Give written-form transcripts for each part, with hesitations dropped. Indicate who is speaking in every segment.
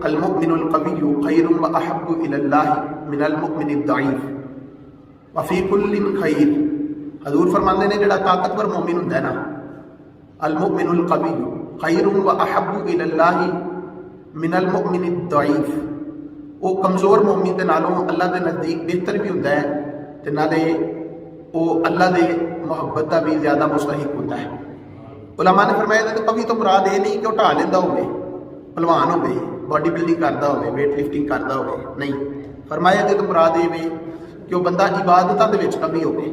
Speaker 1: المؤمن القوی خیر و احب الی اللہ من المؤمن الضعیف وفی کل خیر. حضور فرماندے نے جڑا طاقتور مومن ہوندا ہے نا، المؤمن القوی خیر و احب الی اللہ من المؤمن الضعیف، وہ کمزور مومن دے نالوں اللہ دے نزدیک بہتر بھی ہوندا ہے تے نالے وہ اللہ دے محبت دا بھی زیادہ مستحق ہوتا ہے. علماء نے فرمایا کہ قوی تو مراد یہ نہیں کہ وہ ٹھا لیندہ ہوئے، پلوان ہوئے، باڈی بلڈنگ کرتا ہوئے، ویٹ لفٹنگ کرتا ہوئے، نہیں. فرمایا کہ تو مراد یہ کہ وہ بندہ عبادتاں دے وچ کمی ہوئے،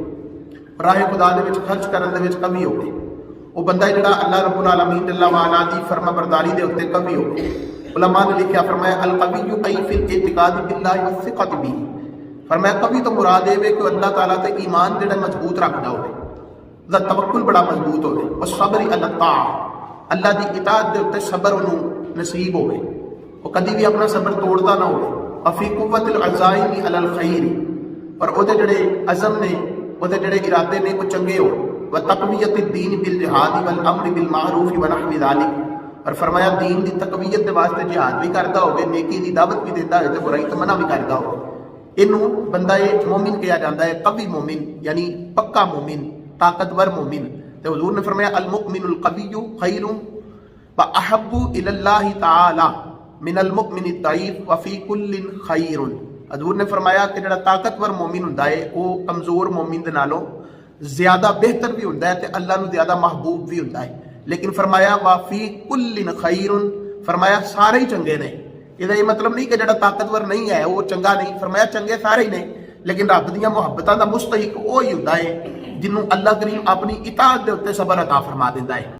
Speaker 1: راہ خدا دے وچ خرچ کرن دے وچ کمی ہوئے، وہ بندہ جڑا اللہ رب العالمین جل وعلا دی فرما برداری دے اوتے کمی ہوئے. علماء نے لکھا فرمایا القوی ای فی الاعتقاد باللہ والثقۃ بہ. فرمایا قوی تو مراد ہے کہ اللہ تعالیٰ تے ایمان جڑا مضبوط رکھدا ہوئے، دا توکل بڑا مضبوط ہوئے، والصبر علی الطاعۃ، اللہ دی اطاعت دے اوتے صبر انہوں نصیب ہوئے، وہ کدی بھی اپنا صبر توڑتا نہ ہوئے. وفی قوت العزائم علی الخیر، اور او دے جڑے عزم نے، او دے جڑے ارادے نے وہ چنگے ہو. وتقویت الدین بالجہاد والامر بالمعروف ونحو ذلک، اور فرمایا دین دی تقویت دے واسطے جہاد بھی کرتا ہوئے، نیکی دی دعوت بھی دیتا ہے تے برائی تو منع بھی کرتا ہو. انہوں بندہ مومن کہا جاتا ہے، قوی مومن یعنی پکا مومن، طاقتور مومن. تو حضور نے فرمایا المؤمن القوی خیر واحب الی اللہ تعالی من المؤمن الضعیف وفی کل خیر. حضور نے فرمایا کہ جڑا طاقتور مومن ہوندا ہے وہ کمزور مومن دے نالوں زیادہ بہتر بھی ہوندا ہے تے اللہ نو زیادہ محبوب بھی ہوندا ہے. لیکن فرمایا وفی کل خیر، فرمایا سارے ہی چنگے نے. یہ مطلب نہیں کہ جڑا طاقتور نہیں ہے وہ چنگا نہیں، فرمایا چنگے سارے ہی نے، لیکن رب دیاں محبتاں دا مستحق وہی ہوندا ہے جنوں اللہ کریم اپنی اطاعت دے اوتے صبر عطا فرما دیندا ہے.